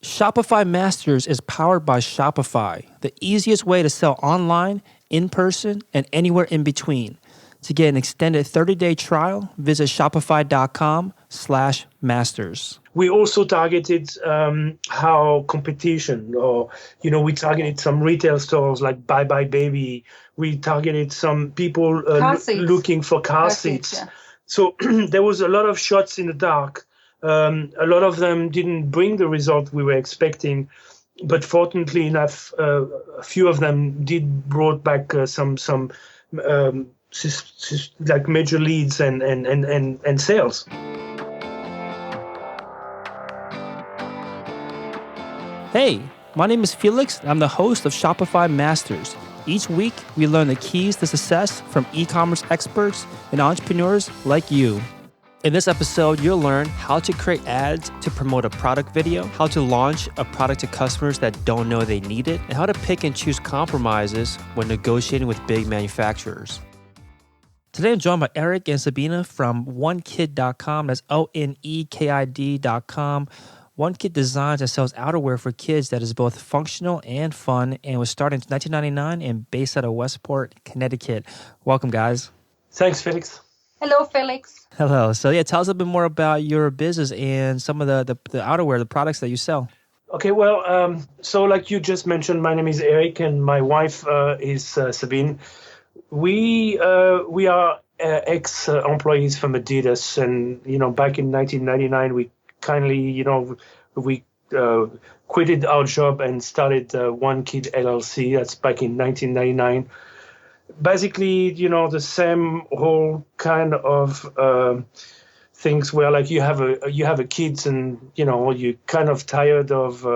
Shopify Masters is powered by Shopify, the easiest way to sell online, in person, and anywhere in between. To get an extended 30-day trial, visit shopify.com/masters. We also targeted how competition, or, we targeted some retail stores like Bye Bye Baby. We targeted some people looking for car seats. Yeah. So there was a lot of shots in the dark. A lot of them didn't bring the result we were expecting, but fortunately enough, a few of them did brought back some like major leads and sales. Hey, my name is Felix, and I'm the host of Shopify Masters. Each week, we learn the keys to success from e-commerce experts and entrepreneurs like you. In this episode, you'll learn how to create ads to promote a product video, how to launch a product to customers that don't know they need it, and how to pick and choose compromises when negotiating with big manufacturers. Today, I'm joined by Eric and Sabina from onekid.com. That's ONEKID.com. One Kid designs and sells outerwear for kids that is both functional and fun, and was started in 1999 and based out of Westport, Connecticut. Welcome, guys. Thanks, Felix. Hello, Felix. Hello. So tell us a bit more about your business and some of the outerwear, the products that you sell. Okay, well, so like you just mentioned, my name is Eric and my wife is Sabine. We are ex-employees from Adidas, and back in 1999 we kindly we quitted our job and started One Kid LLC. That's back in 1999. Basically, the same whole kind of things where like you have a kids and you're kind of tired of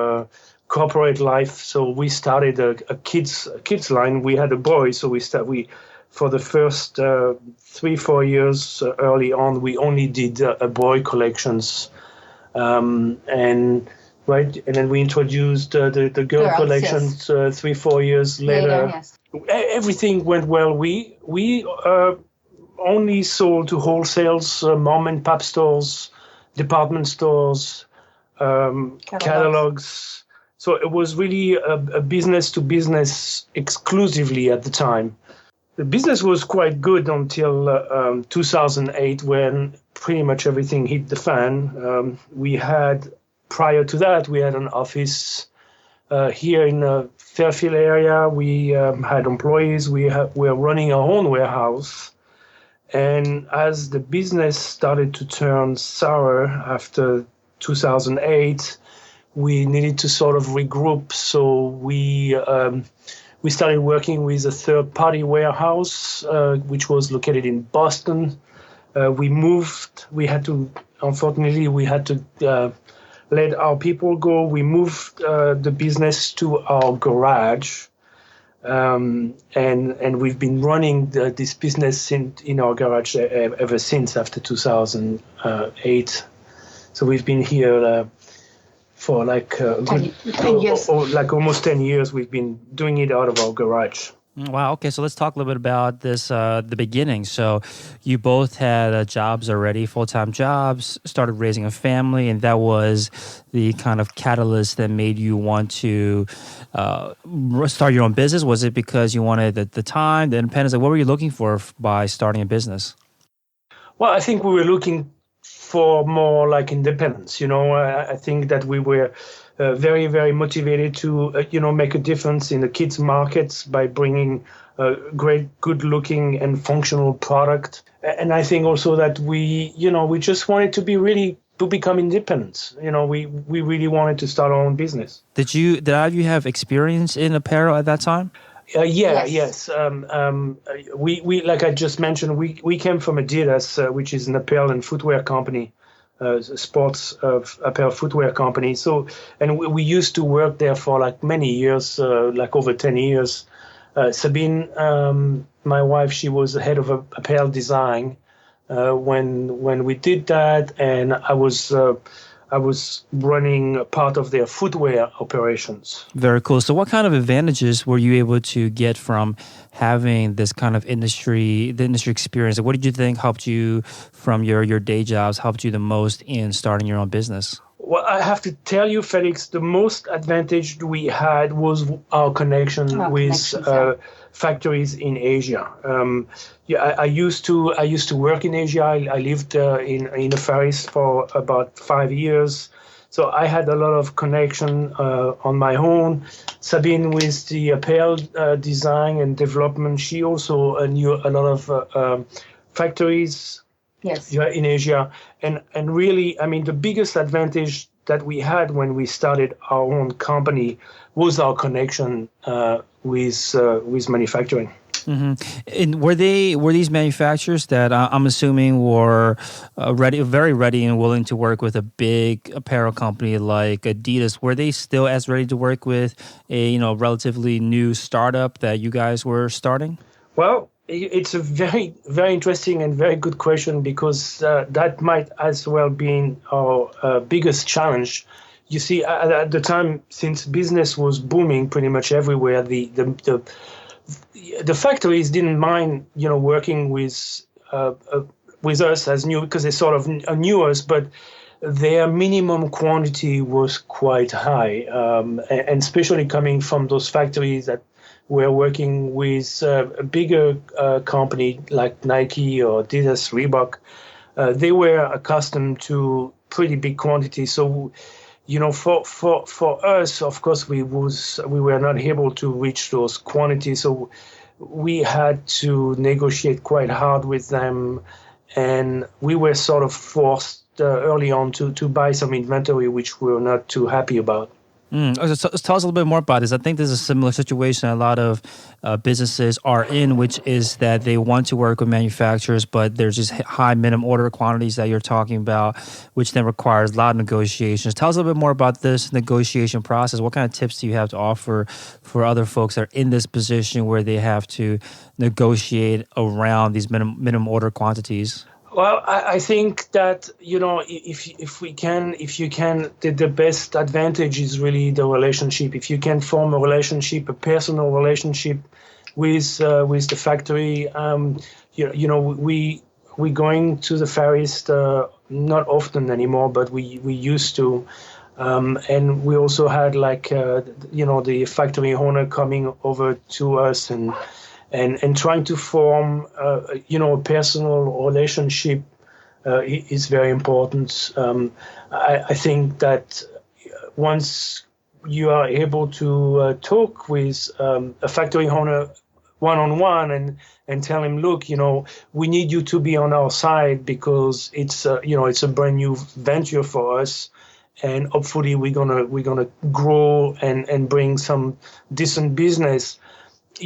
corporate life. So we started a kids line. We had a boy, so we for the first 3-4 years early on, we only did a boy collections, and then we introduced the girl collections 3-4 years later. Yes. Everything went well. We only sold to wholesales, mom and pop stores, department stores, catalogs. So it was really a business to business exclusively at the time. The business was quite good until 2008, when pretty much everything hit the fan. Prior to that, we had an office here in the Fairfield area. We had employees. We were running our own warehouse. And as the business started to turn sour after 2008, we needed to sort of regroup. So we started working with a third-party warehouse, which was located in Boston. Unfortunately, we had to let our people go. We moved the business to our garage, and we've been running this business in our garage ever since, after 2008. So we've been here for like 10 years. Like almost 10 years. We've been doing it out of our garage. Wow. Okay. So let's talk a little bit about this, the beginning. So you both had jobs already, full-time jobs, started raising a family, and that was the kind of catalyst that made you want to start your own business. Was it because you wanted the time, the independence? Like, what were you looking for by starting a business? Well, I think we were looking for more like independence. I think that we were very, very motivated to, make a difference in the kids' markets by bringing a great, good-looking and functional product. And I think also that we just wanted to become independent. We really wanted to start our own business. Did either of you have experience in apparel at that time? Yes. We like I just mentioned, we came from Adidas, which is an apparel and footwear company, sports apparel footwear company. So, and we used to work there for like many years, like over 10 years. Sabine, my wife, she was the head of apparel design when we did that, and I was running part of their footwear operations. Very cool. So what kind of advantages were you able to get from having this kind of industry experience? What did you think helped you from your day jobs, helped you the most in starting your own business? Well, I have to tell you, Felix, the most advantage we had was our connection with factories in Asia. I used to work in Asia. I lived in the Far East for about 5 years, so I had a lot of connection on my own. Sabine, with the apparel design and development, she also knew a lot of factories. Yes. In Asia, and really, I mean, the biggest advantage that we had when we started our own company was our connection with manufacturing. Mm-hmm. And were these manufacturers that I'm assuming were very ready and willing to work with a big apparel company like Adidas? Were they still as ready to work with a relatively new startup that you guys were starting? Well, it's a very, very interesting and very good question, because that might as well be our biggest challenge. You see, at the time, since business was booming pretty much everywhere, the factories didn't mind, working with us as new, because they sort of knew us, but their minimum quantity was quite high, and especially coming from those factories that we're working with a bigger company like Nike or Adidas, Reebok. They were accustomed to pretty big quantities. So, for us, of course, we were not able to reach those quantities. So we had to negotiate quite hard with them, and we were sort of forced early on to buy some inventory, which we were not too happy about. So tell us a little bit more about this. I think there's a similar situation a lot of businesses are in, which is that they want to work with manufacturers, but there's just high minimum order quantities that you're talking about, which then requires a lot of negotiations. Tell us a little bit more about this negotiation process. What kind of tips do you have to offer for other folks that are in this position where they have to negotiate around these minimum order quantities? Well, I think that, if you can, the best advantage is really the relationship. If you can form a relationship, a personal relationship with the factory, we going to the Far East not often anymore, but we used to, and we also had the factory owner coming over to us and trying to form, a personal relationship is very important. I think that once you are able to talk with a factory owner one-on-one and tell him, look, we need you to be on our side, because it's a brand new venture for us, and hopefully we're gonna grow and bring some decent business. I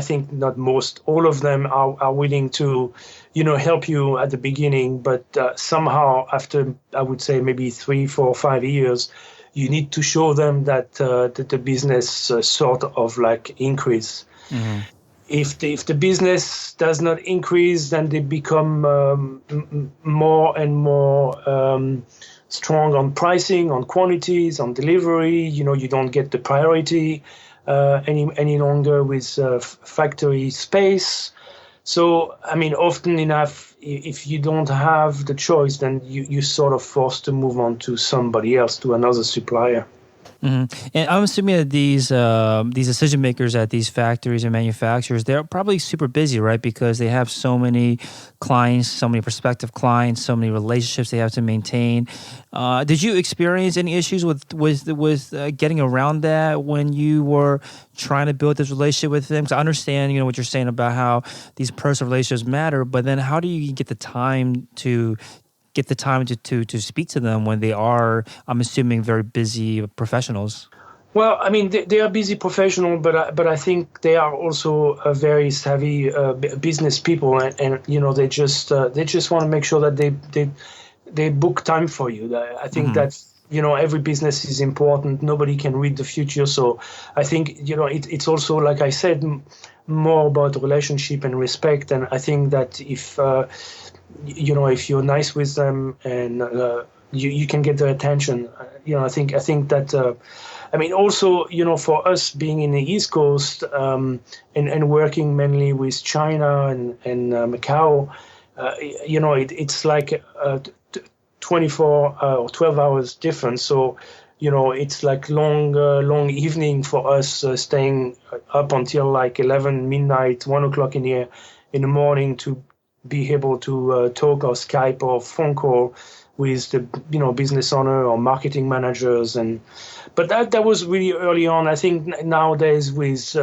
think not most, all of them are willing to, help you at the beginning, but somehow after, I would say maybe 3, 4, 5 years, you need to show them that the business sort of increase. Mm-hmm. If the business does not increase, then they become more and more strong on pricing, on quantities, on delivery. You don't get the priority any longer with factory space. So, often enough, if you don't have the choice, then you're sort of forced to move on to somebody else, to another supplier. Mm-hmm. And I'm assuming that these decision makers at these factories and manufacturers, they're probably super busy, right? Because they have so many clients, so many prospective clients, so many relationships they have to maintain. Did you experience any issues with getting around that when you were trying to build this relationship with them? Because I understand, what you're saying about how these personal relationships matter, but then how do you get the time to speak to them when they are, I'm assuming, very busy professionals? Well, they are busy professionals, but I think they are also very savvy business people, and they just want to make sure that they book time for you. I think that every business is important. Nobody can read the future, so I think it's also, like I said, more about relationship and respect. And I think that if you're nice with them and you can get their attention, I think that. Also, for us being in the East Coast and working mainly with China and Macau, it's like 24 or 12 hours difference. So, it's like long evening for us, staying up until like 11 midnight, 1 o'clock in the morning to be able to talk or Skype or phone call with the business owner or marketing managers. But that was really early on. I think nowadays with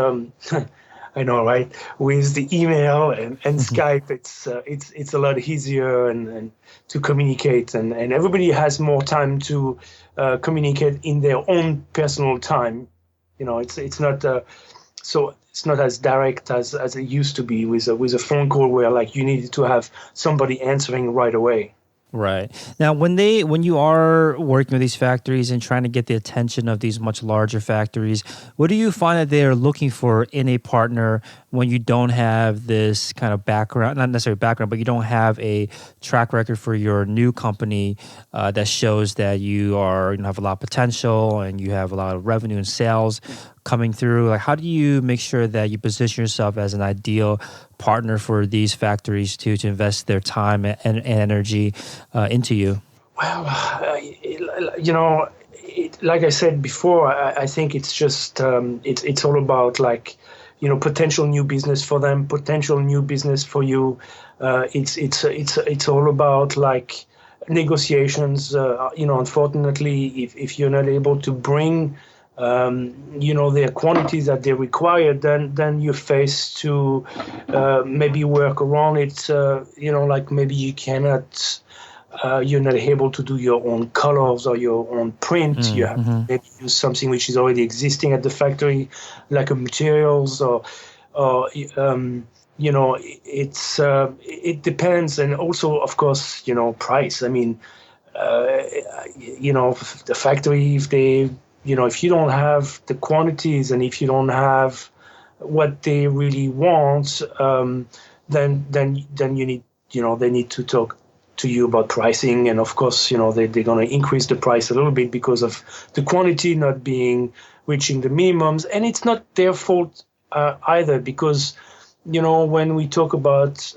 I know, right? With the email and Skype, it's a lot easier and to communicate, and everybody has more time to communicate in their own personal time. It's not so it's not as direct as it used to be with a phone call where like you needed to have somebody answering right away. Right. Now, when you are working with these factories and trying to get the attention of these much larger factories, what do you find that they are looking for in a partner when you don't have this kind of background, not necessarily background, but you don't have a track record for your new company that shows that you have a lot of potential and you have a lot of revenue and sales coming through? Like, how do you make sure that you position yourself as an ideal partner for these factories to invest their time and energy into you? Well, like I said before, I think it's just it's all about like potential new business for them, potential new business for you. It's all about like negotiations. Unfortunately, if you're not able to bring their quantities that they require, then you're faced to maybe work around it. Like maybe you cannot, you're not able to do your own colors or your own print. You have to maybe use something which is already existing at the factory, like a materials or it depends, and also of course price. I mean, the factory, if you don't have the quantities and if you don't have what they really want, then you need, they need to talk to you about pricing. And of course, they're going to increase the price a little bit because of the quantity not reaching the minimums. And it's not their fault either, because, when we talk about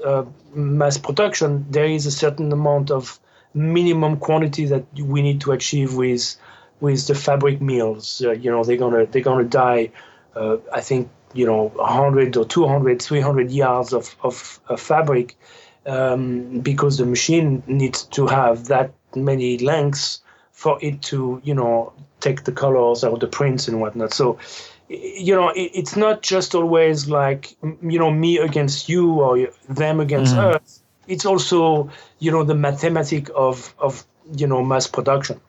mass production, there is a certain amount of minimum quantity that we need to achieve with the fabric mills. They're gonna die. I think 100 or 200, 300 yards of fabric, because the machine needs to have that many lengths for it to take the colors or the prints and whatnot. So it's not just always like me against you or them against us. It's also the mathematics of mass production.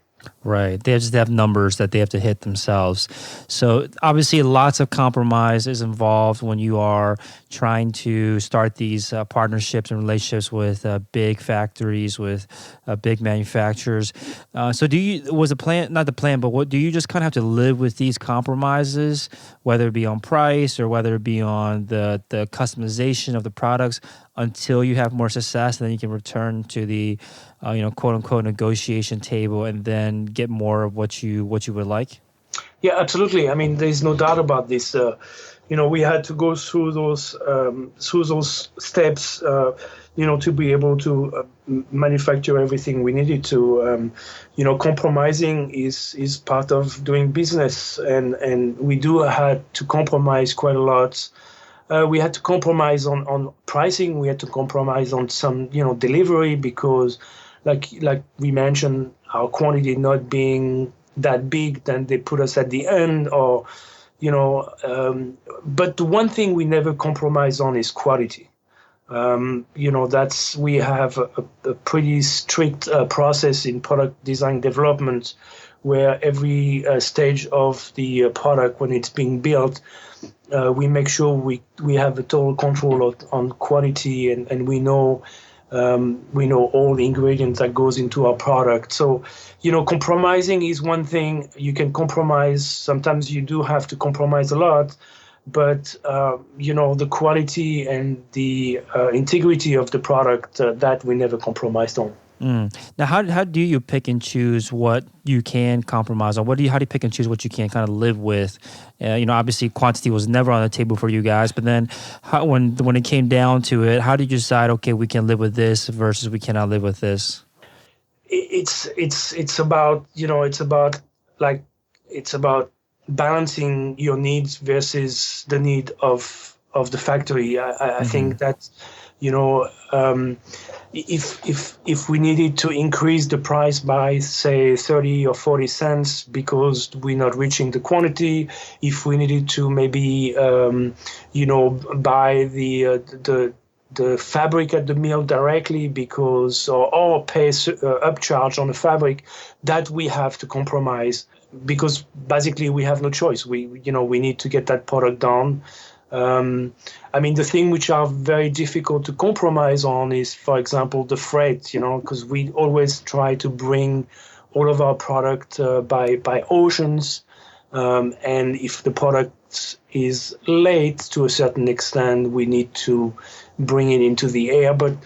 Right. They just have numbers that they have to hit themselves. So obviously lots of compromise is involved when you are trying to start these partnerships and relationships with big factories, with big manufacturers. So do you just kind of have to live with these compromises, whether it be on price or whether it be on the customization of the products, until you have more success, and then you can return to the quote unquote negotiation table and then get more of what you would like? Yeah, absolutely. I mean, there's no doubt about this. We had to go through those steps, to be able to manufacture everything we needed to. Compromising is part of doing business, and we had to compromise quite a lot. We had to compromise on pricing. We had to compromise on some, delivery, because, like we mentioned, our quantity not being that big, then they put us at the end, or, but the one thing we never compromise on is quality. We have a pretty strict process in product design development, where every stage of the product, when it's being built, we make sure we have a total control on quality, and we know all the ingredients that goes into our product. So, compromising is one thing. You can compromise. Sometimes you do have to compromise a lot, but the quality and the integrity of the product, that we never compromised on. Now, how do you pick and choose what you can compromise on? How do you pick and choose what you can kind of live with? Obviously quantity was never on the table for you guys, but then when it came down to it, how did you decide, okay, we can live with this versus we cannot live with this? it's about it's about balancing your needs versus the need of the factory. I think that if we needed to increase the price by say 30 or 40 cents because we're not reaching the quantity, if we needed to maybe buy the fabric at the mill directly because or pay upcharge on the fabric, that we have to compromise because basically we have no choice. We need to get that product done. The thing which are very difficult to compromise on is, for example, the freight, because we always try to bring all of our product by oceans. And if the product is late to a certain extent, we need to bring it into the air. But,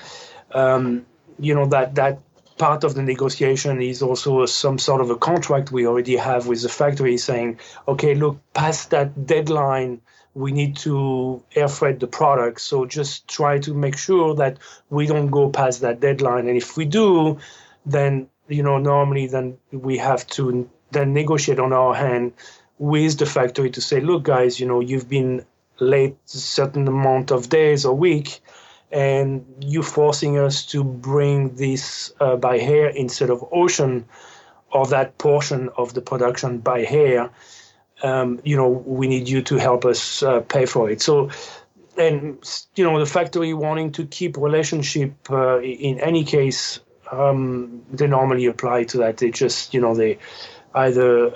that part of the negotiation is also some sort of a contract we already have with the factory saying, okay, look, past that deadline, we need to air freight the product. So just try to make sure that we don't go past that deadline. And if we do, then, normally then we have to then negotiate on our hand with the factory to say, look, guys, you've been late a certain amount of days or week, and you're forcing us to bring this by air instead of ocean, or that portion of the production by air. We need you to help us pay for it. So, and, the factory wanting to keep relationship in any case, they normally apply to that. They just, they either,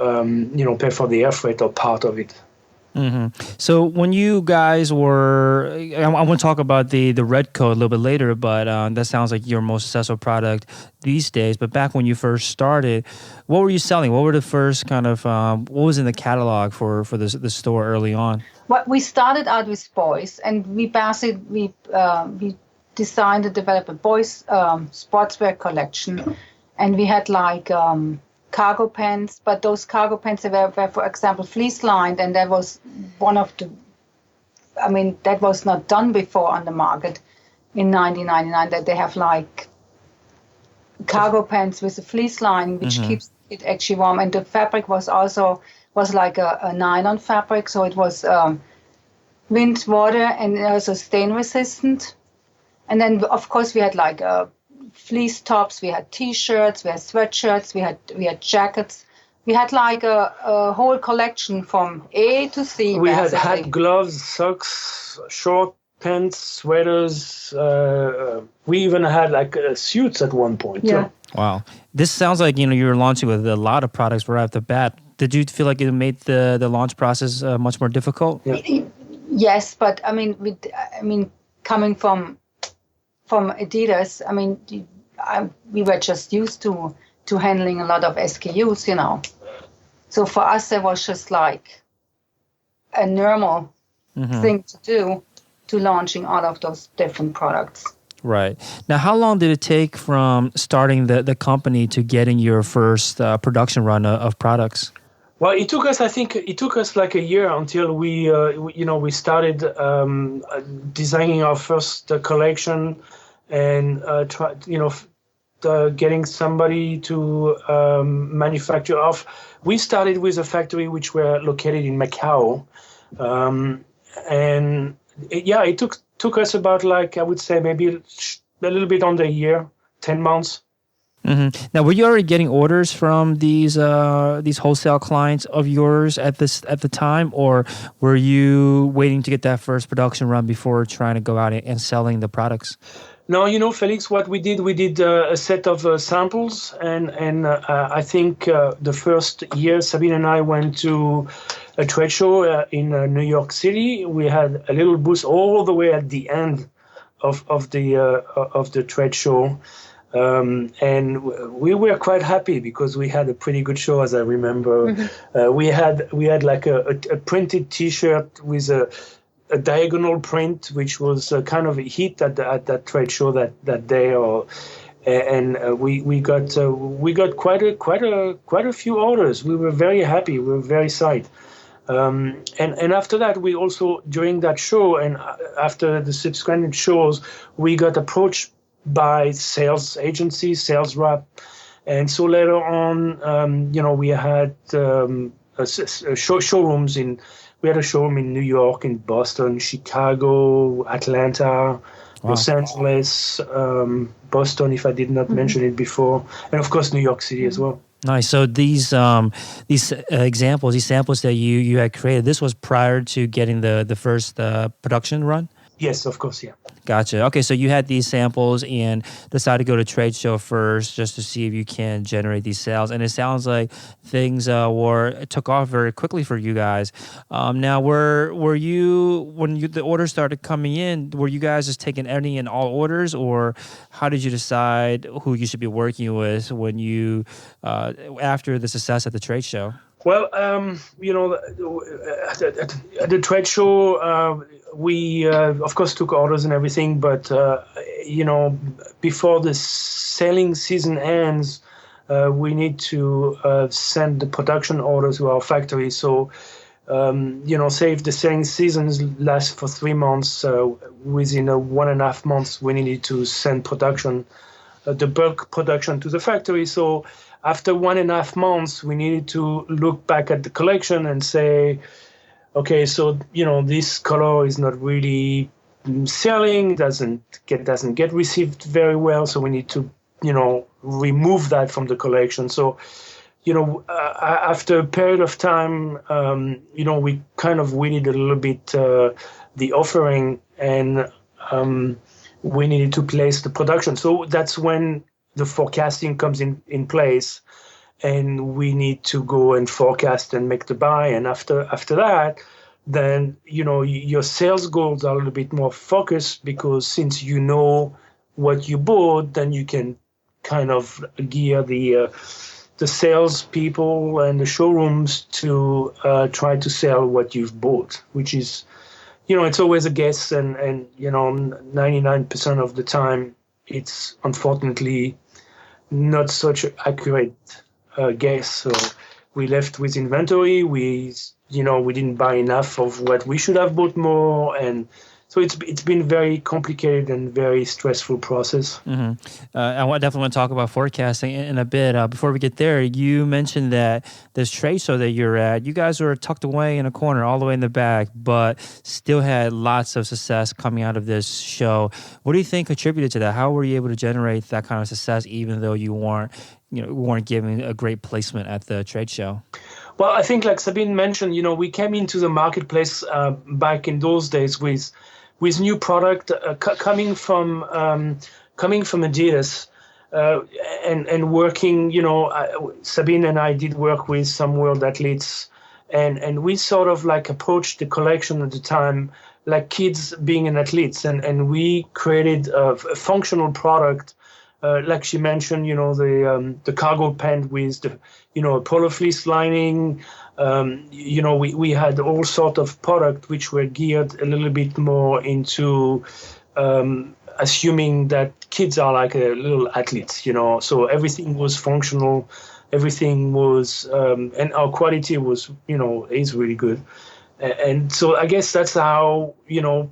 pay for the air freight or part of it. So when you guys were, I want to talk about the Red Coat a little bit later, but that sounds like your most successful product these days. But back when you first started, what were you selling? What were the first kind of, what was in the catalog for the store early on? Well, we started out with boys, and we designed and developed a boys sportswear collection, and we had cargo pants, but those cargo pants were, for example, fleece lined, and that was one of the, that was not done before on the market in 1999, that they have cargo pants with a fleece line, which keeps it actually warm. And the fabric was like a nylon fabric, so it was wind, water, and also stain resistant. And then, of course, we had fleece tops, we had T-shirts, we had sweatshirts, we had jackets. We had a whole collection from A to Z. We had hat, gloves, socks, short pants, sweaters. We even had suits at one point. Yeah. Wow. This sounds like, you were launching with a lot of products right off the bat. Did you feel like it made the launch process much more difficult? Yeah. Yes, but coming from Adidas, we were just used to handling a lot of SKUs, So for us, it was just a normal thing to do, to launching all of those different products. Right. Now, how long did it take from starting the company to getting your first production run of products? Well, it took us like a year until we started designing our first collection and getting somebody to manufacture off. We started with a factory which were located in Macau, and it took us about I would say maybe a little bit under a year, 10 months. Now, were you already getting orders from these wholesale clients of yours at the time, or were you waiting to get that first production run before trying to go out and selling the products? No, Felix, what we did a set of samples, and I think the first year Sabine and I went to a trade show in New York City. We had a little booth all the way at the end of the trade show. And we were quite happy because we had a pretty good show, as I remember. We had a printed T-shirt with a diagonal print, which was kind of a hit at that trade show that day. And we got quite a few orders. We were very happy. We were very excited. And after that, we also, during that show and after the subsequent shows, we got approached by sales agencies, sales rep, And so later on, we had showrooms we had a showroom in New York, in Boston, Chicago, Atlanta, Los Angeles, Boston, if I did not mention it before, and of course New York City as well. Nice. So these examples, these samples that you had created, this was prior to getting the first production run? Yes, of course, yeah. Gotcha. Okay, so you had these samples and decided to go to trade show first just to see if you can generate these sales. And it sounds like things took off very quickly for you guys. Now, were you, when the orders started coming in, were you guys just taking any and all orders, or how did you decide who you should be working with when you after the success at the trade show? Well, at the trade show, we, of course, took orders and everything, but, before the selling season ends, we need to send the production orders to our factory. So, say if the selling seasons last for 3 months, within 1.5 months, we needed to send production, the bulk production to the factory. So after 1.5 months, we needed to look back at the collection and say, okay, so this color is not really selling, doesn't get received very well, so we need to remove that from the collection. So after a period of time, we kind of weeded a little bit the offering, and we needed to place the production. So that's when the forecasting comes in place, and we need to go and forecast and make the buy. And after that, then your sales goals are a little bit more focused, because since you know what you bought, then you can kind of gear the sales people and the showrooms to try to sell what you've bought, which is, it's always a guess, and 99% of the time it's unfortunately not such an accurate guess. So we left with inventory. We didn't buy enough of what we should have bought more, and so it's been very complicated and very stressful process. Mm-hmm. I definitely want to talk about forecasting in a bit. Before we get there, you mentioned that this trade show that you're at, you guys were tucked away in a corner, all the way in the back, but still had lots of success coming out of this show. What do you think contributed to that? How were you able to generate that kind of success, even though you weren't giving a great placement at the trade show? Well, I think, like Sabine mentioned, we came into the marketplace back in those days with new product coming from Adidas, and working. Sabine and I did work with some world athletes, and we sort of like approached the collection at the time like kids being an athletes, and we created a functional product. Like she mentioned, the cargo pant with the, a polo fleece lining. We had all sort of product which were geared a little bit more into assuming that kids are like a little athletes, So everything was functional, everything was, and our quality was, is really good. And so I guess that's how,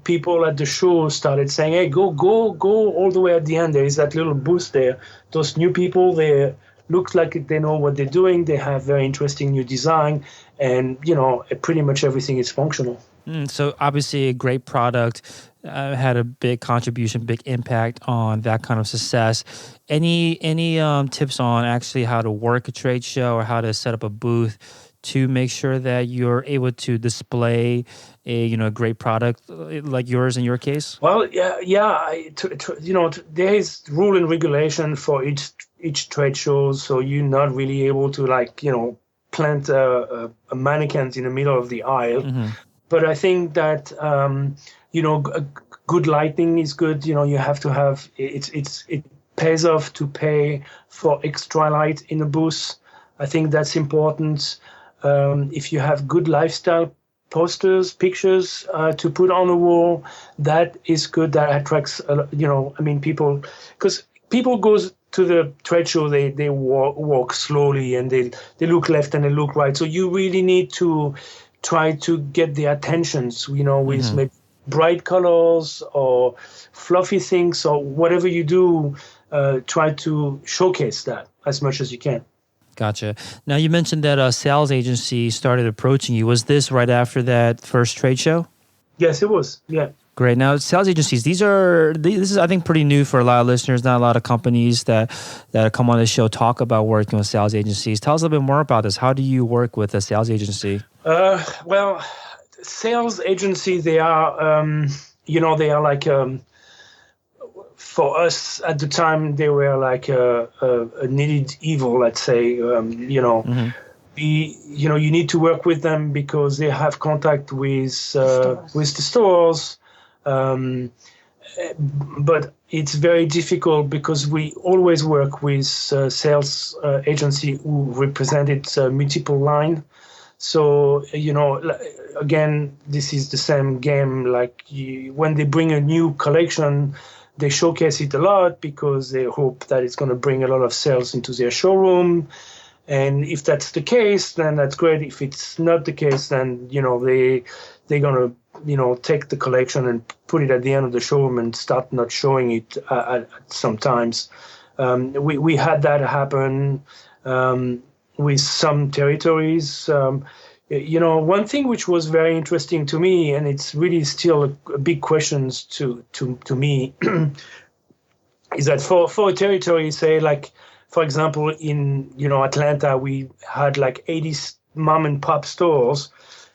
people at the show started saying, hey, go all the way at the end. There is that little booth there. Those new people, they look like they know what they're doing. They have very interesting new design, and, pretty much everything is functional. So obviously a great product had a big contribution, big impact on that kind of success. Any tips on actually how to work a trade show or how to set up a booth to make sure that you're able to display a great product like yours in your case? Well, there is rule and regulation for each trade show, so you're not really able to plant a mannequin in the middle of the aisle. Mm-hmm. But I think that good lighting is good. You have to have it pays off to pay for extra light in a booth. I think that's important. If you have good lifestyle posters, pictures to put on the wall, that is good. That attracts, people, because people go to the trade show, they walk slowly and they look left and they look right. So you really need to try to get their attentions, with maybe bright colors or fluffy things or whatever you do. Try to showcase that. as much as you can. Gotcha. Now, you mentioned that a sales agency started approaching you. Was this right after that first trade show? Yes, it was. Yeah. Great. Now, sales agencies, this is, I think, pretty new for a lot of listeners. Not a lot of companies that come on the show talk about working with sales agencies. Tell us a little bit more about this. How do you work with a sales agency? Well, sales agency, they are, they are like, for us at the time, they were like a needed evil, let's say, Mm-hmm. You need to work with them because they have contact with the stores. But it's very difficult because we always work with sales agency who represented multiple line. So, again, this is the same game. Like when they bring a new collection, they showcase it a lot because they hope that it's going to bring a lot of sales into their showroom. And if that's the case, then that's great. If it's not the case, then, they're going to, take the collection and put it at the end of the showroom and start not showing it sometimes. We had that happen with some territories. One thing which was very interesting to me, and it's really still a big question to me, is that for a territory, say like, for example, in Atlanta, we had like 80 mom and pop stores,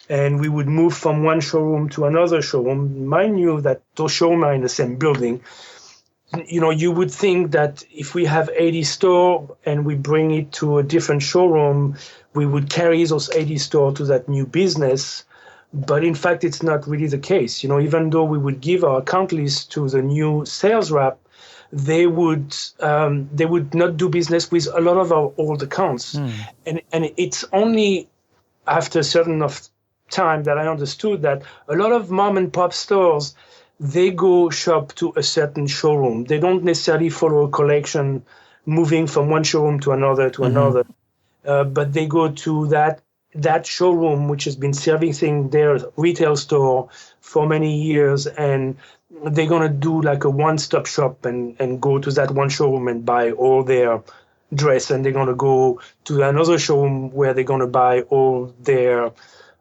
and we would move from one showroom to another showroom. Mind you that those showrooms are in the same building. You would think that if we have 80 stores and we bring it to a different showroom, we would carry those 80 stores to that new business. But in fact, it's not really the case. Even though we would give our account list to the new sales rep, they would not do business with a lot of our old accounts. And it's only after a certain of time that I understood that a lot of mom and pop stores, they go shop to a certain showroom. They don't necessarily follow a collection moving from one showroom to another another, but they go to that showroom which has been servicing their retail store for many years, and they're going to do like a one-stop shop and go to that one showroom and buy all their dress, and they're going to go to another showroom where they're going to buy all their,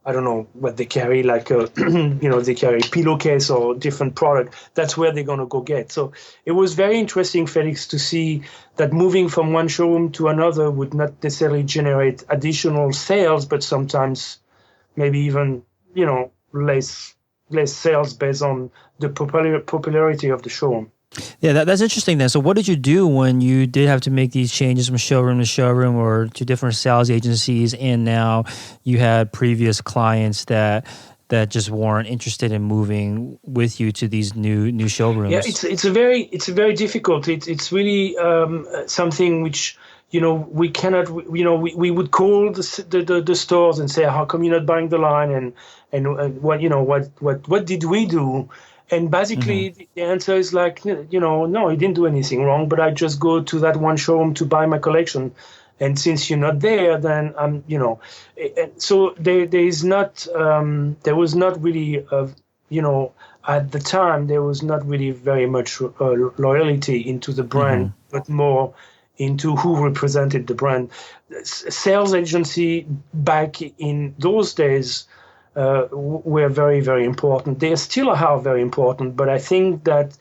I don't know what they carry, like, they carry pillowcase or different product. That's where they're going to go get. So it was very interesting, Felix, to see that moving from one showroom to another would not necessarily generate additional sales, but sometimes maybe even, less sales based on the popularity of the showroom. Yeah, that's interesting then. So what did you do when you did have to make these changes from showroom to showroom or to different sales agencies, and now you had previous clients that just weren't interested in moving with you to these new showrooms? Yeah, it's a very difficult. It's really something which we cannot. We would call the stores and say, how come you're not buying the line, and what did we do? And basically, the answer is like, no, you didn't do anything wrong, but I just go to that one showroom to buy my collection. And since you're not there, then so there was not really, at the time, there was not really very much loyalty into the brand, but more into who represented the brand. Sales agency back in those days were very, very important. They still are very important, but I think that,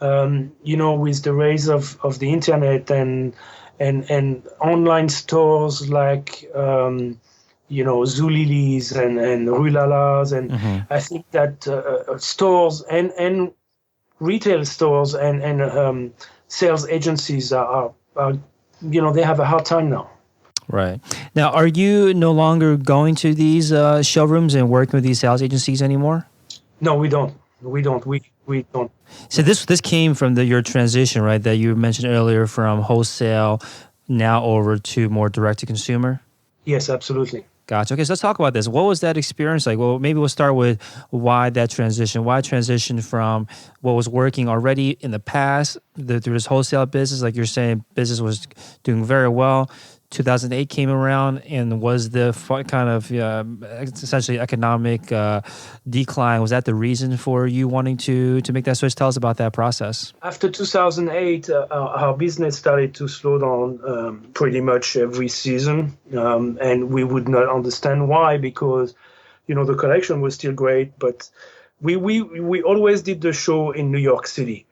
with the rise of the internet and online stores like, Zulili's and Rulalas, and I think that stores and retail stores and sales agencies are they have a hard time now. Right. Now, are you no longer going to these showrooms and working with these sales agencies anymore? No, we don't. We don't. So this came from your transition, right, that you mentioned earlier, from wholesale now over to more direct-to-consumer? Yes, absolutely. Gotcha. Okay, so let's talk about this. What was that experience like? Well, maybe we'll start with why transition from what was working already in the past through this wholesale business, like you're saying, business was doing very well, 2008 came around, and was the kind of essentially economic decline, was that the reason for you wanting to make that switch? Tell us about that process. After 2008, our business started to slow down pretty much every season, and we would not understand why, because the collection was still great, but we always did the show in New York City.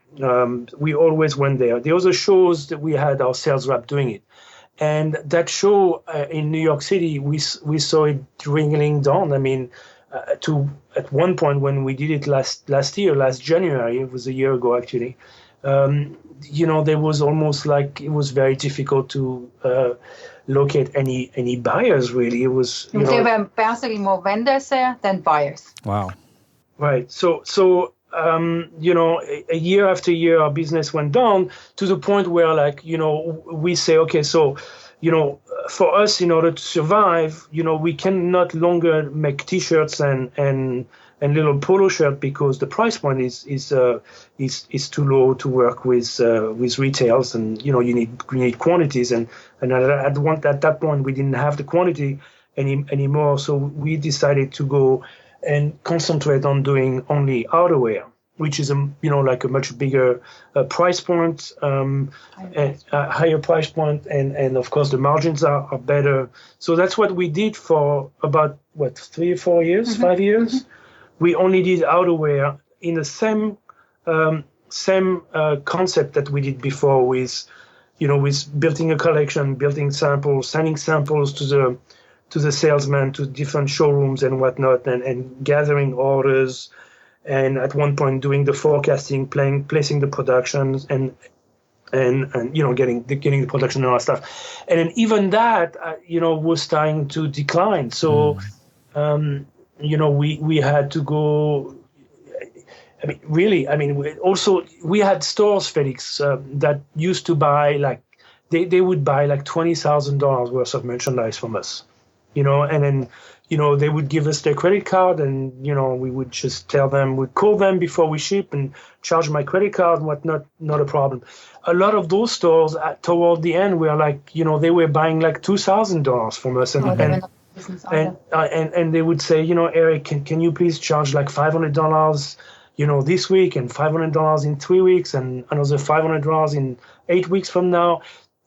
We always went there. The other shows that we had our sales rep doing it. And that show in New York City, we saw it dwindling down. I mean, at one point when we did it last January, it was a year ago actually. There was almost like it was very difficult to locate any buyers. Really, it was. There were basically more vendors there than buyers. Wow. Right. So. A year after year, our business went down to the point where, we say, okay, so, for us, in order to survive, we can not longer make T-shirts and little polo shirt because the price point is too low to work with retails, and you need quantities, and at that point we didn't have the quantity anymore, so we decided to go and concentrate on doing only outerwear, which is a much bigger price point, higher price point, and of course the margins are better. So that's what we did for about 3 or 4 years, 5 years. Mm-hmm. We only did outerwear in the same concept that we did before, with building a collection, building samples, sending samples to the salesman, to different showrooms and whatnot, and gathering orders, and at one point doing the forecasting, placing the productions, and getting the production and all that stuff. And then even that, was starting to decline. So, we had to go. We had stores, Felix, that used to buy they would buy $20,000 worth of merchandise from us. And then, they would give us their credit card, and, we would just tell them, we'd call them before we ship and charge my credit card and whatnot, not a problem. A lot of those stores toward the end were they were buying $2,000 from us. And they would say, Eric, can you please charge $500, this week, and $500 in 3 weeks, and another $500 in 8 weeks from now.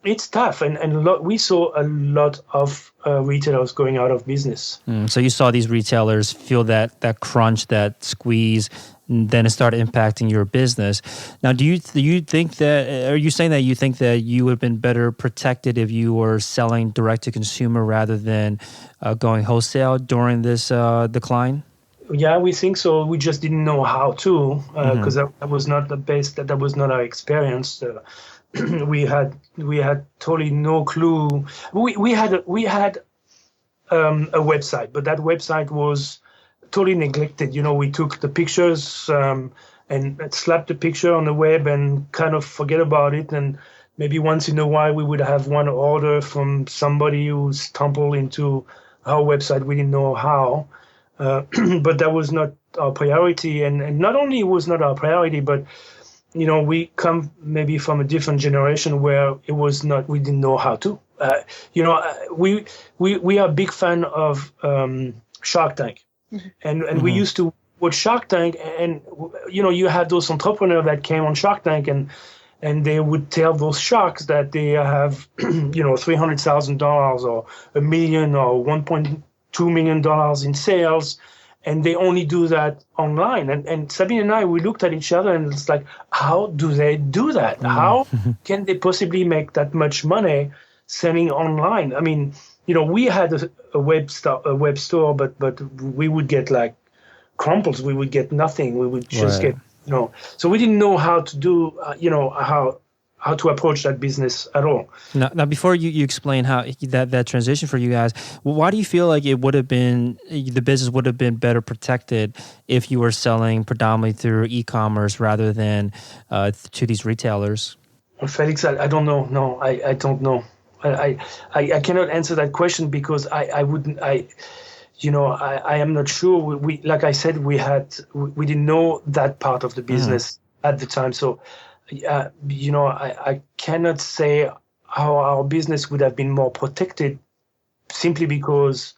It's tough, and we saw a lot of retailers going out of business. So you saw these retailers feel that crunch, that squeeze, and then it started impacting your business. Now, do you think that? Are you saying that you think that you would have been better protected if you were selling direct to consumer rather than going wholesale during this decline? Yeah, we think so. We just didn't know how to, because that was not the base. That was not our experience. We had totally no clue. We had a website, but that website was totally neglected. We took the pictures and slapped the picture on the web and kind of forget about it. And maybe once in a while we would have one order from somebody who stumbled into our website. We didn't know how, but that was not our priority. And not only was not our priority, but we come maybe from a different generation where it was not, we didn't know how to. We are a big fan of Shark Tank. And we used to watch Shark Tank, and, you had those entrepreneurs that came on Shark Tank, and they would tell those sharks that they have, $300,000 or $1 million or $1.2 million in sales. And they only do that online. And Sabine and I, we looked at each other and it's like, how do they do that? How can they possibly make that much money selling online? I mean, we had a web store, but we would get crumples. We would get nothing. We would just get, so we didn't know how to do, how to approach that business at all. Now before you explain how that transition for you guys, why do you feel like it would have been, the business would have been better protected if you were selling predominantly through e-commerce rather than to these retailers? Felix, I don't know. No, I don't know. I cannot answer that question because I am not sure. We like I said, we didn't know that part of the business at the time. So, I cannot say our business would have been more protected simply because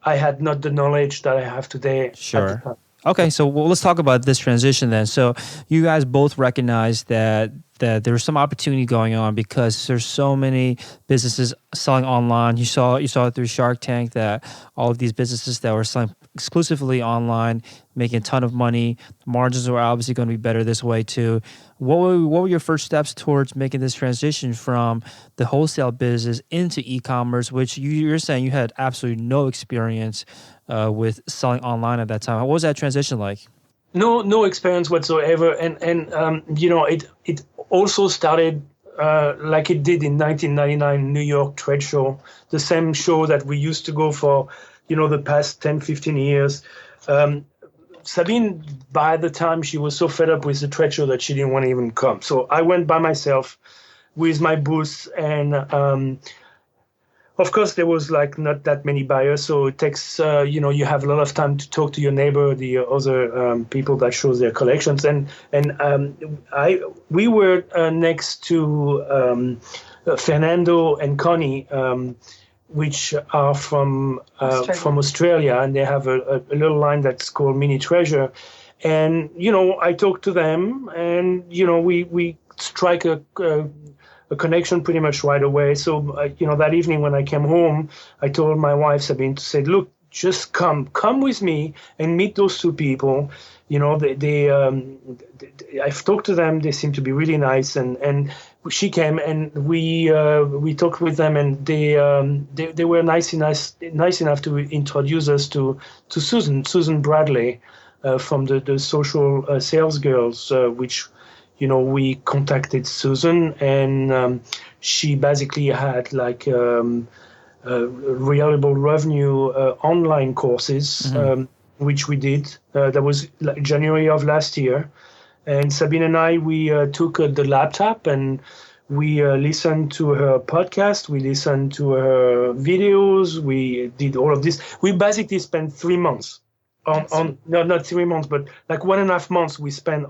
I had not the knowledge that I have today at the Sure. time. Okay, so let's talk about this transition then. So you guys both recognize that there's some opportunity going on because there's so many businesses selling online. You saw it through Shark Tank that all of these businesses that were selling exclusively online, making a ton of money. Margins are obviously going to be better this way too. What were your first steps towards making this transition from the wholesale business into e-commerce, which you're saying you had absolutely no experience with selling online at that time? What was that transition like? No experience whatsoever, and it also started like it did in 1999 New York trade show, the same show that we used to go for, the past 10, 15 years. Sabine, by the time, she was so fed up with the trade show that she didn't want to even come. So I went by myself with my booth, and of course, there was like not that many buyers, so it takes, you have a lot of time to talk to your neighbor, the other people that shows their collections, and we were next to Fernando and Connie, which are from Australia, and they have a little line that's called Mini Treasure, and I talked to them, and we strike a connection pretty much right away. So, that evening when I came home, I told my wife, Sabine, to say, look, just come with me and meet those two people. I've talked to them. They seem to be really nice. And she came and we talked with them, and they were nice enough to introduce us to Susan Bradley from the social sales girls, which we contacted Susan, and she basically had like reliable revenue online courses, which we did. That was like January of last year. And Sabine and I, we took the laptop and we listened to her podcast. We listened to her videos. We did all of this. We basically spent 3 months not 3 months, but like 1.5 months we spent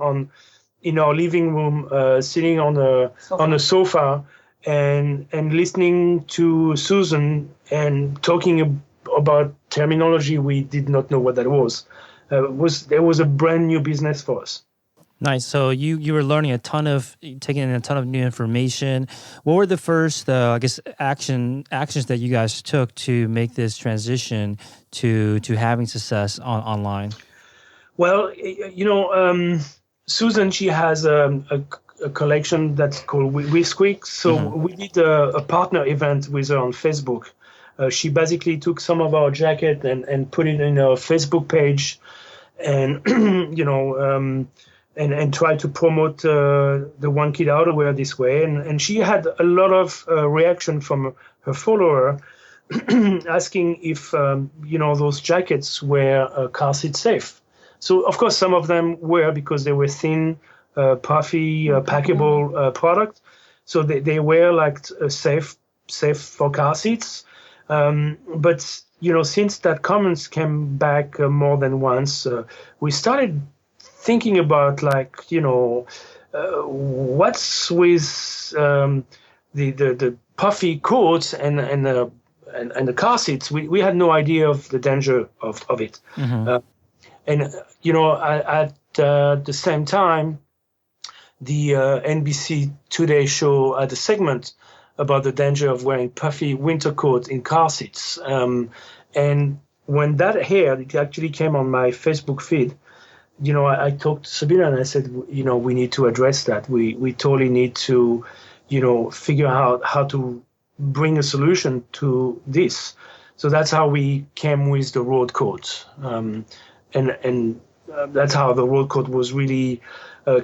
in our living room, sitting on a sofa and listening to Susan and talking about terminology we did not know what that was. There was a brand new business for us. Nice. So you were learning taking in a ton of new information. What were the first, actions that you guys took to make this transition to having success online? Well, Susan, she has a collection that's called Whiskwick. So we did a partner event with her on Facebook. She basically took some of our jacket and put it in her Facebook page, and and try to promote the One Kid outerwear this way. And she had a lot of reaction from her follower asking if, those jackets were car seat safe. So, of course, some of them were, because they were thin, puffy, packable product. So they were like safe for car seats. But, since that comments came back more than once, we started thinking about what's with the puffy coats and the car seats. We had no idea of the danger of it. And at the same time, the NBC Today show had a segment about the danger of wearing puffy winter coats in car seats. And when that aired, it actually came on my Facebook feed. I talked to Sabina and I said, we need to address that. We totally need to, figure out how to bring a solution to this. So that's how we came with the road coat. And that's how the road coat was really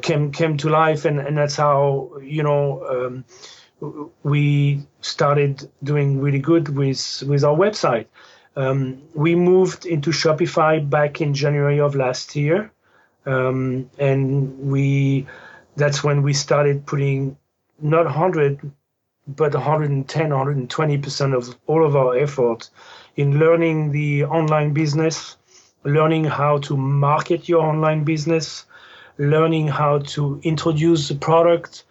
came to life. And that's how, we started doing really good with our website. We moved into Shopify back in January of last year. And that's when we started putting not 100, but 110, 120% of all of our effort in learning the online business, learning how to market your online business, learning how to introduce the product,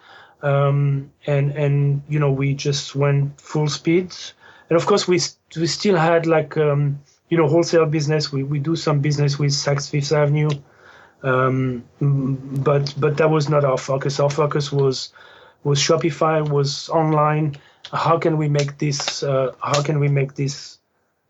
and we just went full speed. And of course, we still had like wholesale business. We do some business with Saks Fifth Avenue, but that was not our focus. Our focus was Shopify, was online. How can we make this?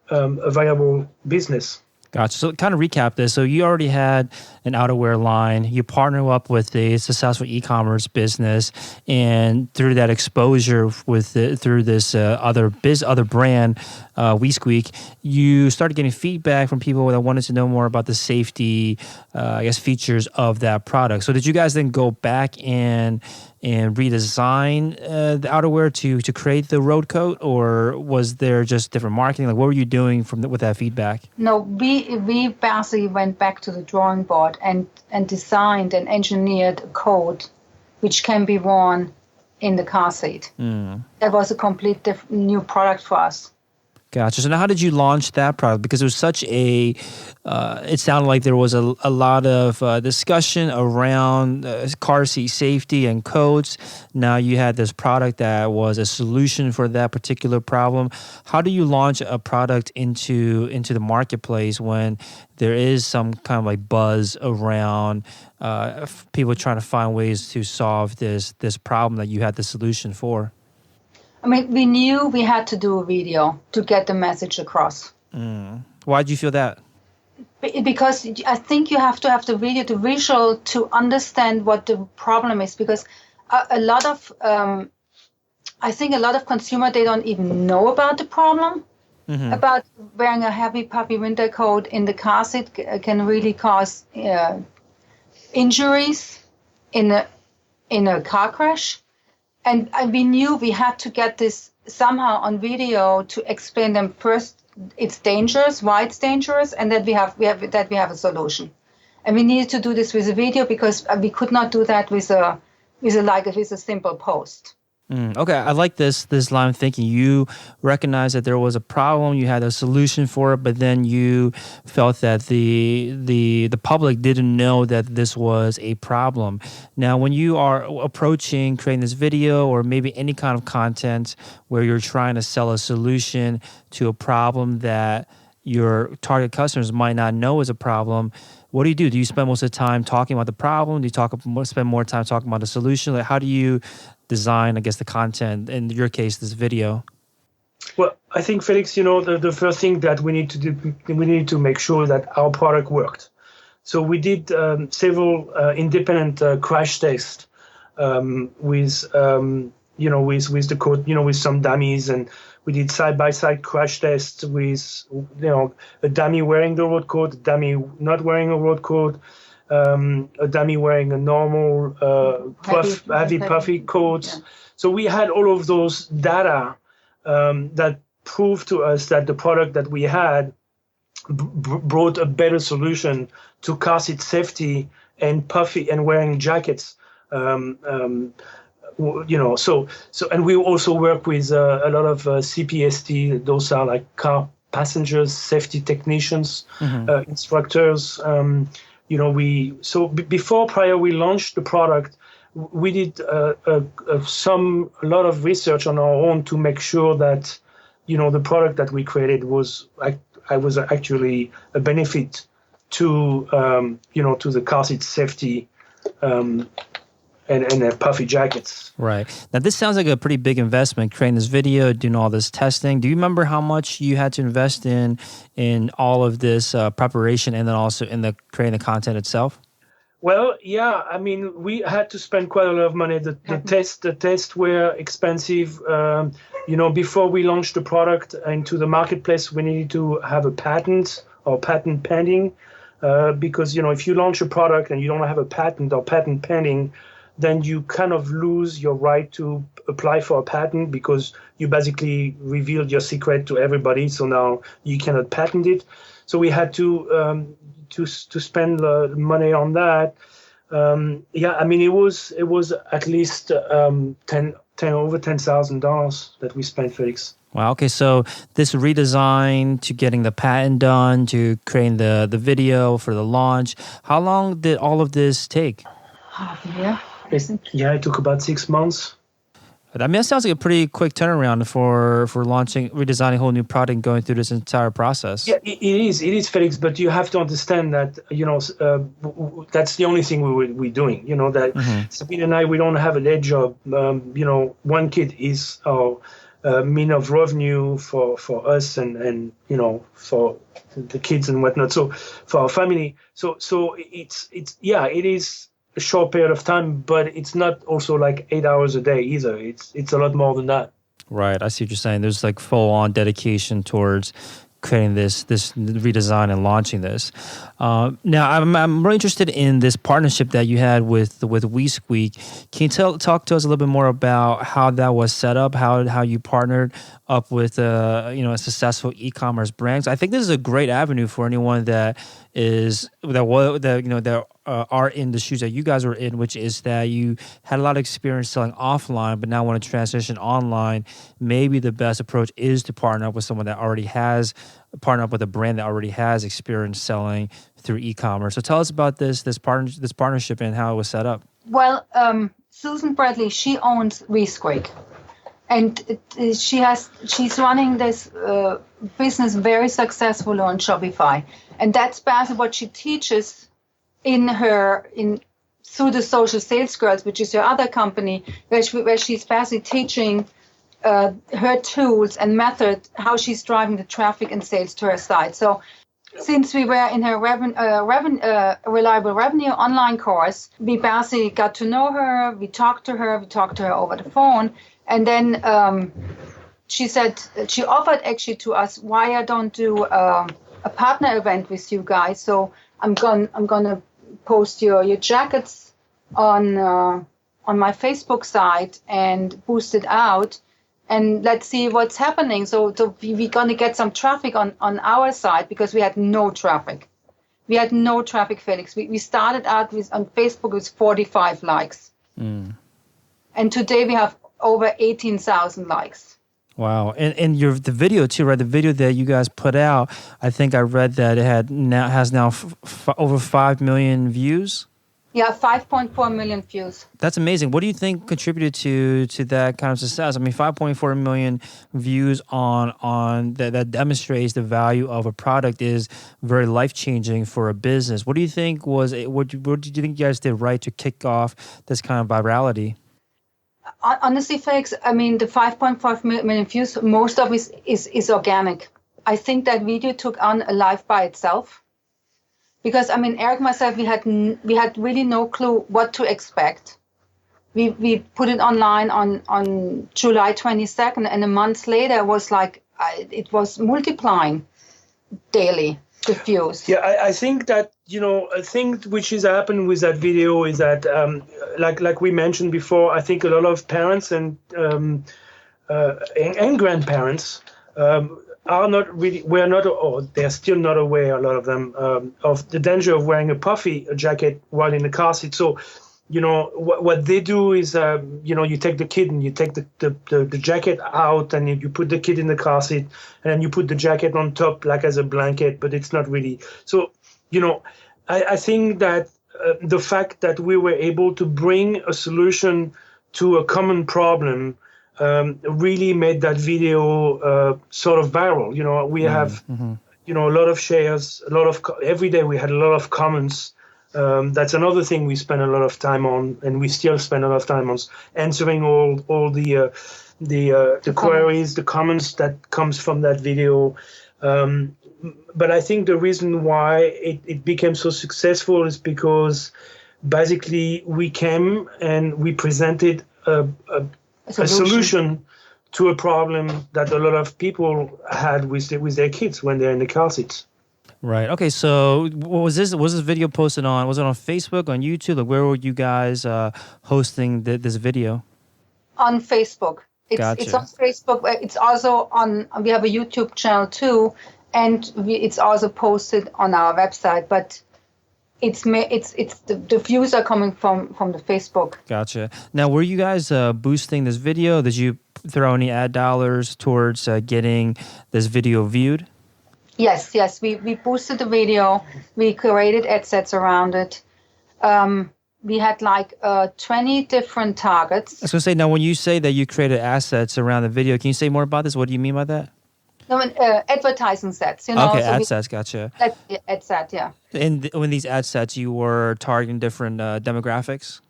A viable business? Gotcha. So kind of recap this. So you already had an outerwear line. You partner up with a successful e-commerce business, and through that exposure through this other brand, WeSqueak, you started getting feedback from people that wanted to know more about the safety, features of that product. So did you guys then go back and redesign the outerwear to create the road coat, or was there just different marketing? Like, what were you doing with that feedback? No, we basically went back to the drawing board and designed and engineered a coat which can be worn in the car seat. That was a complete new product for us. Gotcha. So now how did you launch that product? Because it was such it sounded like there was a lot of discussion around car seat safety and codes. Now you had this product that was a solution for that particular problem. How do you launch a product into the marketplace when there is some kind of like buzz around people trying to find ways to solve this problem that you had the solution for? I mean, we knew we had to do a video to get the message across. Why did you feel that? Because I think you have to have the video, the visual, to understand what the problem is. Because a lot of consumers, they don't even know about the problem. About wearing a heavy puffy winter coat in the car seat can really cause injuries in a car crash. And we knew we had to get this somehow on video to explain them first. It's dangerous, why it's dangerous, and that we have a solution. And we needed to do this with a video because we could not do that with a simple post. Okay, I like this line of thinking. You recognized that there was a problem, you had a solution for it, but then you felt that the public didn't know that this was a problem. Now, when you are approaching creating this video or maybe any kind of content where you're trying to sell a solution to a problem that your target customers might not know is a problem, what do you do? Do you spend most of the time talking about the problem? Do you spend more time talking about the solution? Like, how do you design, I guess, the content, in your case, this video? Well, I think, Felix, the first thing that we need to do, we need to make sure that our product worked. So we did several independent crash tests with the code, with some dummies, and we did side-by-side crash tests with, a dummy wearing the road coat, a dummy not wearing a road coat, a dummy wearing a normal heavy puffy coat. Yeah. So we had all of those data that proved to us that the product that we had brought a better solution to car seat safety and puffy and wearing jackets. And we also work with a lot of CPST. Those are like car passengers, safety technicians, instructors. Prior we launched the product, we did a lot of research on our own to make sure that the product that we created was actually a benefit to to the car seat safety and puffy jackets. Right. Now, this sounds like a pretty big investment, creating this video, doing all this testing. Do you remember how much you had to invest in all of this preparation and then also in creating the content itself? Well, yeah. I mean, we had to spend quite a lot of money. The tests were expensive. Before we launched the product into the marketplace, we needed to have a patent or patent pending. Because, if you launch a product and you don't have a patent or patent pending, then you kind of lose your right to apply for a patent because you basically revealed your secret to everybody. So now you cannot patent it. So we had to spend money on that. It was at least over $10,000 that we spent, Felix. Wow. Okay. So this redesign to getting the patent done to creating the video for the launch, how long did all of this take? Half a year. It took about 6 months. I mean, that sounds like a pretty quick turnaround for launching, redesigning a whole new product and going through this entire process. Yeah, it is, Felix. But you have to understand that that's the only thing we're doing. That Sabine and I, we don't have a day job. One kid is our mean of revenue for us and for the kids and whatnot. So for our family, so it is a short period of time, but it's not also like 8 hours a day either. It's a lot more than that. Right. I see what you're saying. There's like full on dedication towards creating this redesign and launching this. Now, I'm really interested in this partnership that you had with WeSqueak. Can you talk to us a little bit more about how that was set up, how you partnered up with a successful e-commerce brands? I think this is a great avenue for anyone that are in the shoes that you guys were in, which is that you had a lot of experience selling offline, but now want to transition online. Maybe the best approach is to partner up with someone that already has, partner up with a brand that already has experience selling through e-commerce. So tell us about this partnership and how it was set up. Well, Susan Bradley, she owns WeSqueak. And she's running this business very successfully on Shopify. And that's basically what she teaches through the Social Sales Girls, which is her other company, where she's basically teaching her tools and method, how she's driving the traffic and sales to her site. So since we were in her Reliable Revenue online course, we basically got to know her, we talked to her over the phone. And then she said, she offered actually to us, why I don't do a partner event with you guys. So I'm gonna post your jackets on my Facebook site and boost it out, and let's see what's happening. So we're gonna get some traffic on our site, because we had no traffic. We had no traffic, Felix. We started out on Facebook with 45 likes, and today we have over 18,000 likes. Wow. And the video too, right? The video that you guys put out, I think I read that it has now over 5 million views. Yeah, 5.4 million views. That's amazing. What do you think contributed to that kind of success? I mean, 5.4 million views on that demonstrates the value of a product is very life-changing for a business. What do you think what did you think you guys did right to kick off this kind of virality? Honestly, Felix, I mean, the 5.5 million views, most of it is organic. I think that video took on a life by itself. Because, I mean, Eric and myself, we had really no clue what to expect. We put it online on July 22nd, and a month later it was multiplying daily, the views. Yeah, I think that, a thing which is happened with that video is that, like we mentioned before, I think a lot of parents and grandparents they're still not aware, a lot of them, of the danger of wearing a puffy jacket while in the car seat. So, what they do is, you take the kid and you take the jacket out and you put the kid in the car seat and then you put the jacket on top like as a blanket, but it's not really. So, I think that the fact that we were able to bring a solution to a common problem really made that video sort of viral. We have, a lot of shares, every day we had a lot of comments. That's another thing we spend a lot of time on, and we still spend a lot of time on answering all the queries, the comments that comes from that video. But I think the reason why it became so successful is because basically we came and we presented a solution to a problem that a lot of people had with their kids when they're in the car seats. Right. Okay. So, was this video posted on? Was it on Facebook, on YouTube? Like, where were you guys hosting this video? On Facebook. Gotcha. It's on Facebook. It's also on. We have a YouTube channel too, and it's also posted on our website. But it's the views are coming from the Facebook. Gotcha. Now, were you guys boosting this video? Did you throw any ad dollars towards getting this video viewed? Yes. We boosted the video. We created ad sets around it. we had like 20 different targets. I was going to say, now when you say that you created assets around the video, can you say more about this? What do you mean by that? No, advertising sets, you know. Okay, so ad sets, gotcha. Ad set, yeah. And when these ad sets, you were targeting different demographics?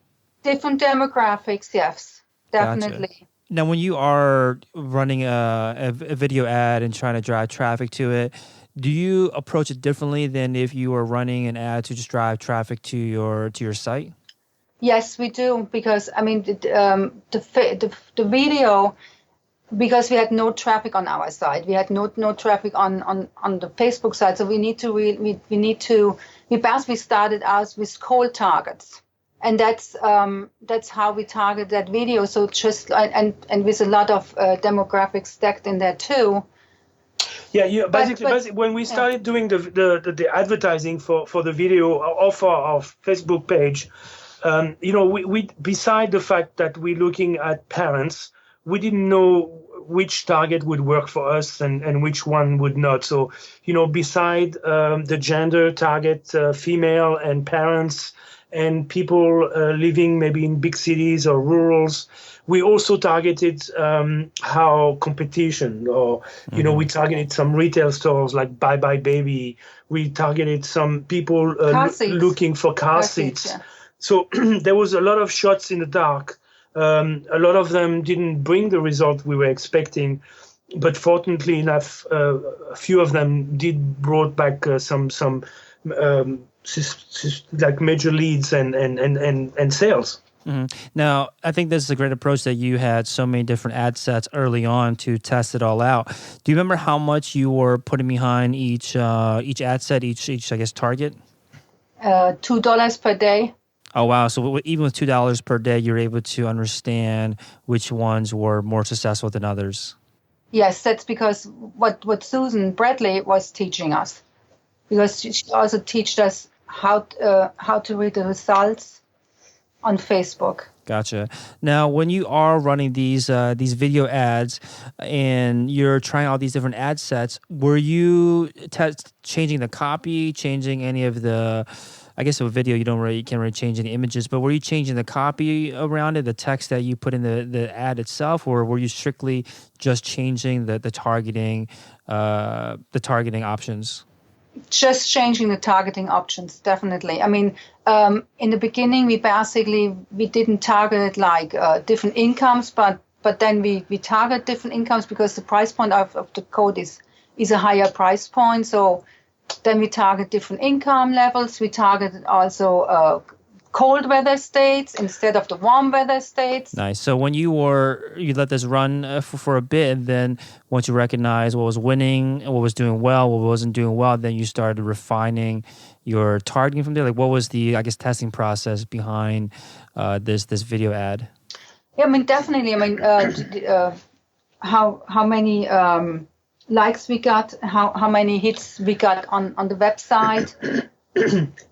Different demographics, yes, definitely. Gotcha. Now, when you are running a video ad and trying to drive traffic to it, do you approach it differently than if you were running an ad to just drive traffic to your site? Yes, we do, because I mean the video, because we had no traffic on our side, we had no traffic on the Facebook side, so we started out with cold targets, and that's how we target that video. So just and with a lot of demographics stacked in there too. Yeah. Basically, when we started doing the advertising for the video off our Facebook page, we beside the fact that we're looking at parents, we didn't know which target would work for us and which one would not. So, beside the gender target, female and parents and people living maybe in big cities or rurals, we also targeted how competition, or we targeted some retail stores like Bye Bye Baby. We targeted some people looking for car seats. Yeah. So there was a lot of shots in the dark. A lot of them didn't bring the result we were expecting, but fortunately enough, a few of them did brought back some like major leads and sales. Mm-hmm. Now, I think this is a great approach that you had so many different ad sets early on to test it all out. Do you remember how much you were putting behind each ad set, each I guess target? $2 per day. Oh, wow. So even with $2 per day, you're able to understand which ones were more successful than others. Yes, that's because what Susan Bradley was teaching us, because she also taught us how to read the results on Facebook. Gotcha. Now, when you are running these video ads and you're trying all these different ad sets, were you changing the copy, changing any of the? I guess with video, you can't really change any images, but were you changing the copy around it, the text that you put in the ad itself, or were you strictly just changing the targeting options? Just changing the targeting options, definitely. I mean, in the beginning, we didn't target like different incomes, but then we target different incomes because the price point of the code is a higher price point. So then we target different income levels. We targeted also cold weather states instead of the warm weather states. Nice. So when you let this run for a bit, and then once you recognize what was winning, what was doing well, what wasn't doing well, then you started refining your targeting from there. Like, what was the, I guess, testing process behind this video ad? Yeah, I mean, definitely. I mean, how many likes we got, how many hits we got on the website.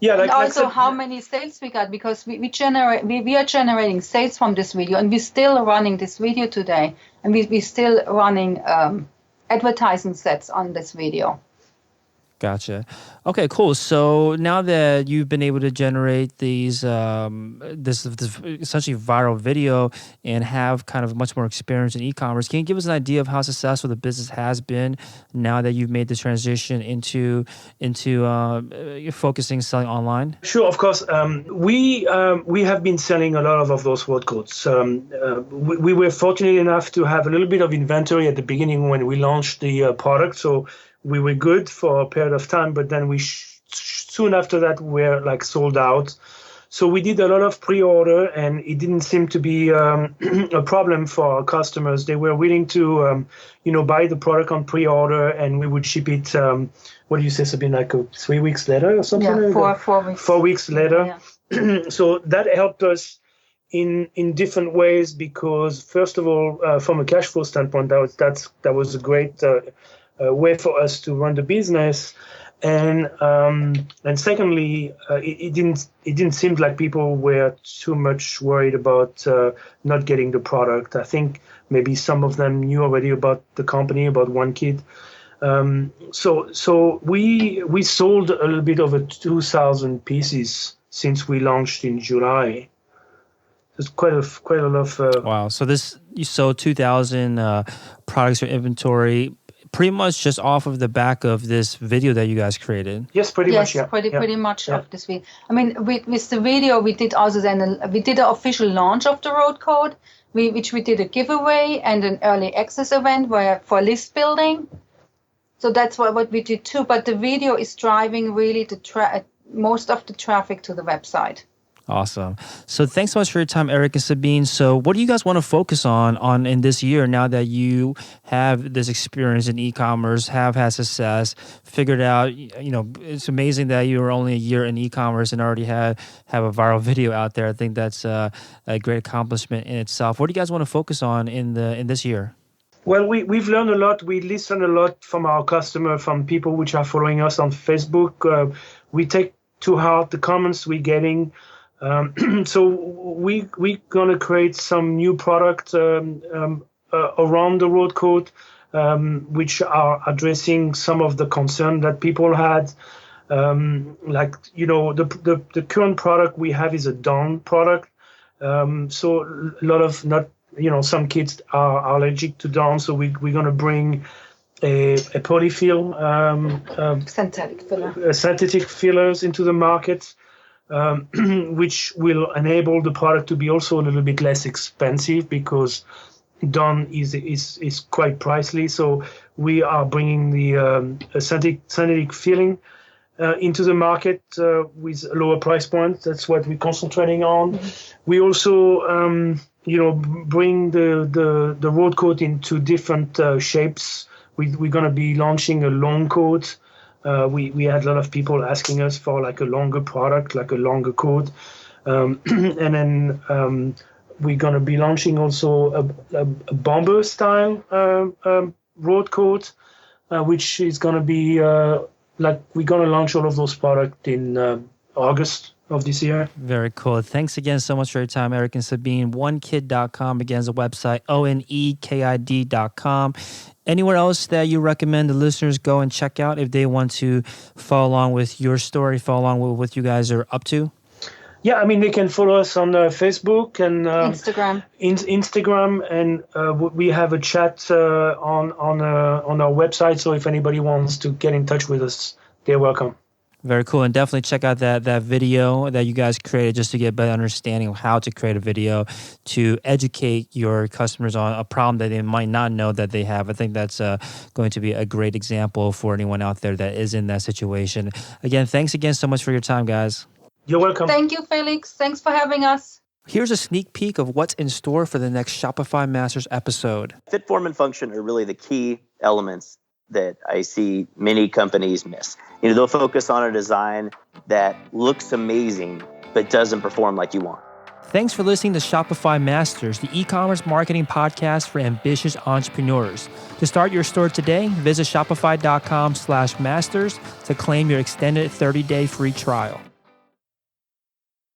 Yeah, and also how many sales we got, because we are generating sales from this video, and we're still running this video today, and we're still running advertising sets on this video. Gotcha. Okay, cool. So now that you've been able to generate these this essentially viral video and have kind of much more experience in e-commerce, can you give us an idea of how successful the business has been now that you've made the transition into focusing selling online? Sure, of course. We have been selling a lot of those word codes. We were fortunate enough to have a little bit of inventory at the beginning when we launched the product, so we were good for a period of time, but then we soon after that were like sold out. So we did a lot of pre-order, and it didn't seem to be a problem for our customers. They were willing to, buy the product on pre-order, and we would ship it. What do you say, Sabine? Like 3 weeks later or something? Yeah, 4 weeks. 4 weeks later. Yeah. So that helped us in different ways, because first of all, from a cash flow standpoint, that was a great way for us to run the business, and secondly, it didn't seem like people were too much worried about not getting the product. I think maybe some of them knew already about the company, about OneKid. So we sold a little bit over 2,000 pieces since we launched in July. There's quite a lot of. Wow. So you sold 2,000 products or inventory, pretty much just off of the back of this video that you guys created. Yes, pretty much. Yeah. Pretty much of this video. I mean, with the video, we did also we did an official launch of the road code, which we did a giveaway and an early access event for list building. So that's what we did too. But the video is driving really most of the traffic to the website. Awesome. So thanks so much for your time, Eric and Sabine. So what do you guys want to focus on in this year now that you have this experience in e-commerce, have had success, figured out, it's amazing that you were only a year in e-commerce and already have a viral video out there. I think that's a great accomplishment in itself. What do you guys want to focus on in this year? Well, we've learned a lot. We listen a lot from our customer, from people which are following us on Facebook. We take to heart the comments we're getting. So we're going to create some new product around the road code, which are addressing some of the concern that people had. The current product we have is a down product. So a lot of some kids are allergic to down. So we're going to bring a polyfill, synthetic fillers into the market. Which will enable the product to be also a little bit less expensive because Dawn is quite pricey. So we are bringing the synthetic filling into the market with a lower price point. That's what we're concentrating on. We also bring the road coat into different shapes. We're going to be launching a long coat. We had a lot of people asking us for like a longer product, like a longer coat. And then we're going to be launching also a bomber style road coat, which is going to be we're going to launch all of those products in August of this year. Very cool. Thanks again so much for your time, Eric and Sabine. onekid.com, again, is the website, onekid.com. Anywhere else that you recommend the listeners go and check out if they want to follow along with your story, follow along with what you guys are up to? Yeah, I mean, they can follow us on Facebook and Instagram, and we have a chat on our website. So if anybody wants to get in touch with us, they're welcome. Very cool. And definitely check out that video that you guys created just to get a better understanding of how to create a video to educate your customers on a problem that they might not know that they have. I think that's going to be a great example for anyone out there that is in that situation. Again, thanks again so much for your time, guys. You're welcome. Thank you, Felix. Thanks for having us. Here's a sneak peek of what's in store for the next Shopify Masters episode. Fit, form, and function are really the key elements that I see many companies miss. They'll focus on a design that looks amazing, but doesn't perform like you want. Thanks for listening to Shopify Masters, the e-commerce marketing podcast for ambitious entrepreneurs. To start your store today, visit shopify.com/masters to claim your extended 30-day free trial.